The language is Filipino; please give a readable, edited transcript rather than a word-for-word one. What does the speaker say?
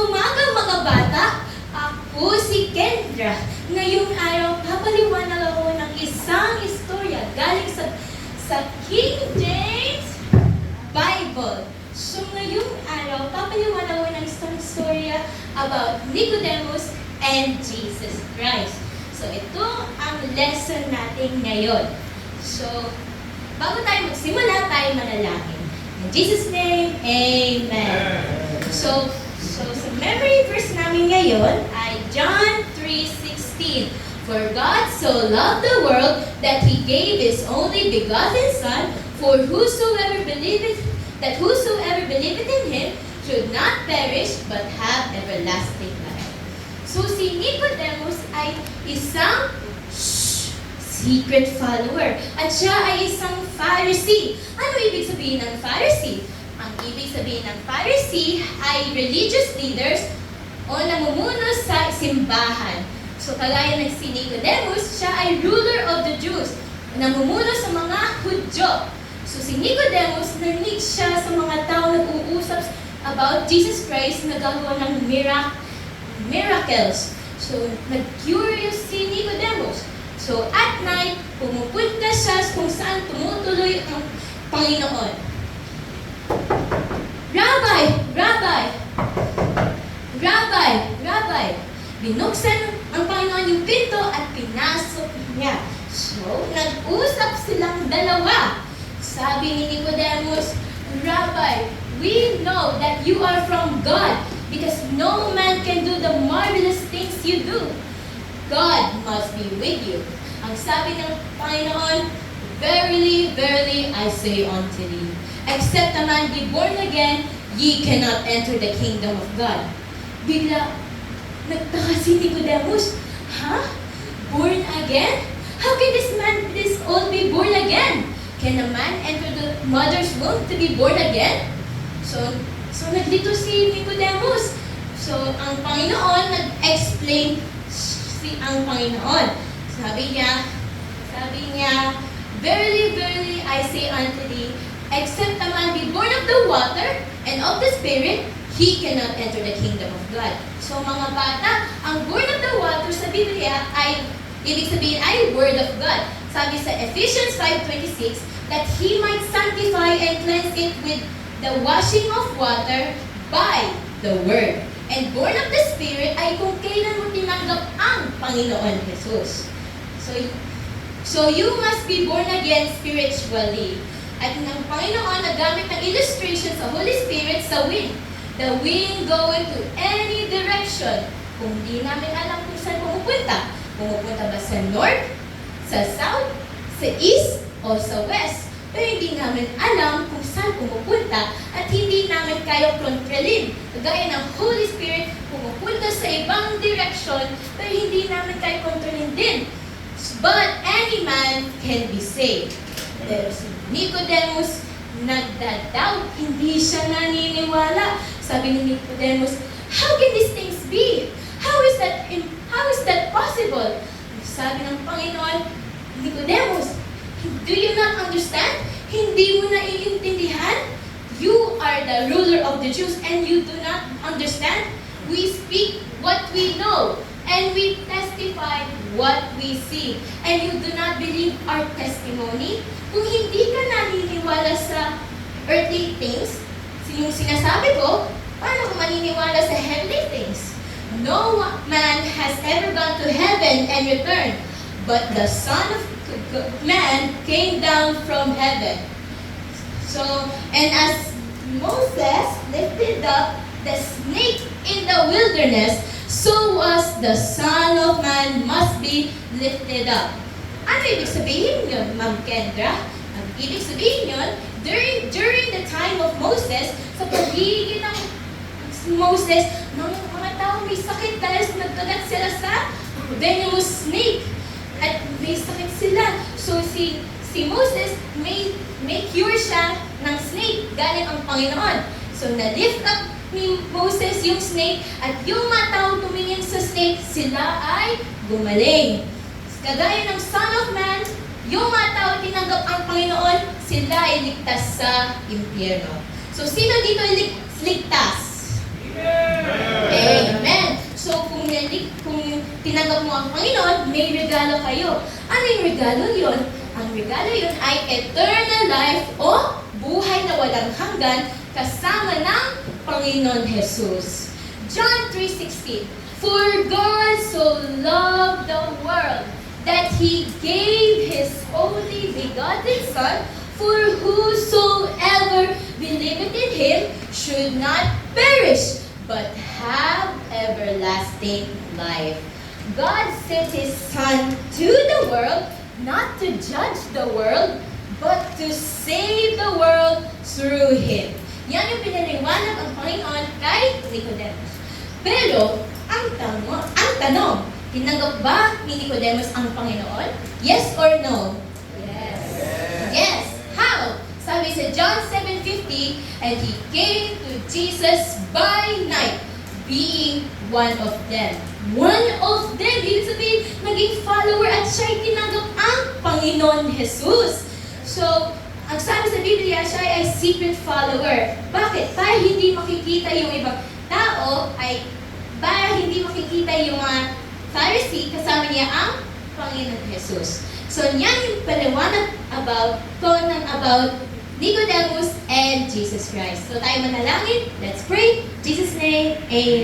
umaga mga bata! Ako si Kendra. Ngayong araw, papaliwanag ako ng isang istorya galing sa King James Bible. So ngayong araw, papaliwanag ako ng isang istorya about Nicodemus and Jesus Christ. So ito ang lesson natin ngayon. So, bago tayo magsimula, tayo manalangin. In Jesus' name, Amen. So sa memory verse namin ngayon ay John 3:16. For God so loved the world that He gave His only begotten Son, for whosoever believeth in Him should not perish but have everlasting life. So si Nicodemus ay isang secret follower. At siya ay isang Pharisee. Ano ibig sabihin ng Pharisee? Ang ibig sabihin ng Pharisee ay religious leaders o namumuno sa simbahan. So kagaya ng si Nicodemus, siya ay ruler of the Jews. Namumuno sa mga Hudyo. So si Nicodemus, narinig siya sa mga tao nag-uusap about Jesus Christ, nagagawa ng miracles. So nag-curious si Nicodemus. So, at night, pumupunta siya kung saan tumutuloy ang Panginoon. Rabbi! Rabbi! Rabbi! Rabbi! Binuksan ang Panginoon yung pinto at pinasok niya. So, nag-usap silang dalawa. Sabi ni Nicodemus, Rabbi, we know that you are from God because no man can do the marvelous things you do. God must be with you. Ang sabi ng Panginoon, Verily, verily, I say unto thee, except a man be born again, ye cannot enter the kingdom of God. Bigla, nagtaka si Nicodemus, Born again? How can this old be born again? Can a man enter the mother's womb to be born again? So naglito si Nicodemus. So, ang Panginoon nag-explain ang Panginoon. Sabi niya, Verily, verily, I say unto thee, except a man be born of the water and of the Spirit, he cannot enter the kingdom of God. So mga bata, ang born of the water sa Biblia ay, ibig sabihin ay word of God. Sabi sa Ephesians 5:26, that he might sanctify and cleanse it with the washing of water by the word. And born of the Spirit ay kung kailan mo tinanggap ang Panginoon Jesus. So you must be born again spiritually. At ng Panginoon nagamit ng illustration sa Holy Spirit sa wind. The wind going to any direction. Kung di namin alam kung saan pumupunta. Pumupunta ba sa north, sa south, sa east, o sa west. Pero hindi namin alam kung saan pumupunta at hindi namin kaya kontrolin. Kagaya ng Holy Spirit, pumupunta sa ibang direction pero hindi namin kaya kontrolin din. But any man can be saved. Pero si Nicodemus, nagda-doubt, hindi siya naniniwala. Sabi ni Nicodemus, how can these things be? How is that possible? Sabi ng Panginoon, Nicodemus, do you not understand? Hindi mo naiintindihan? You are the ruler of the Jews and you do not understand? We speak what we know and we testify what we see. And you do not believe our testimony? Kung hindi ka naniniwala sa earthly things, yung sinasabi ko, paano ka maniniwala sa heavenly things? No man has ever gone to heaven and returned, but the Son of Man came down from heaven. So, and as Moses lifted up the snake in the wilderness, so was the Son of Man must be lifted up. Ano ibig sabihin yun, Ma'am Kendra? Ang ibig sabihin yun, during the time of Moses, sa paligid ng Moses, ng mga tao may sakit dahil nagkagat sila sa venomous snake. At may sakit sila. So si Moses, may cure siya ng snake. Galing ang Panginoon. So na-lift up ni Moses yung snake at yung mga tao tumingin sa snake, sila ay gumaling. Kagaya ng Son of Man, yung mga tao tinanggap ang Panginoon, sila ay ligtas sa impyerno. So sino dito ay ligtas? Amen! tinanggap mo ang Panginoon, may regalo kayo. Ano yung regalo yun? Ang regalo yun ay eternal life o buhay na walang hanggan kasama ng Panginoon Jesus. John 3:16, For God so loved the world that He gave His only begotten Son, for whosoever believeth in Him should not perish, but have everlasting life. God sent His Son to the world, not to judge the world, but to save the world through Him. Yan yung pinaliwanag ang Panginoon kay Nicodemus. Pero, ang tanong, tinanggap ba ni Nicodemus ang Panginoon? Yes or no? Yes. Yes. How? Sabi sa John 7:50, and he came to Jesus by night, being one of them. One of them. Ibig sabihin, naging follower at siya'y tinanggap ang Panginoon Jesus. So, ang sabi sa Biblia, siya ay secret follower. Bakit? Para hindi makikita yung ibang tao, para hindi makikita yung mga Pharisee, kasama niya ang Panginoon Jesus. So, yan yung paliwanag about Nicodemus and Jesus Christ. So, tayo manalangin. Let's pray. Jesus' name, Amen.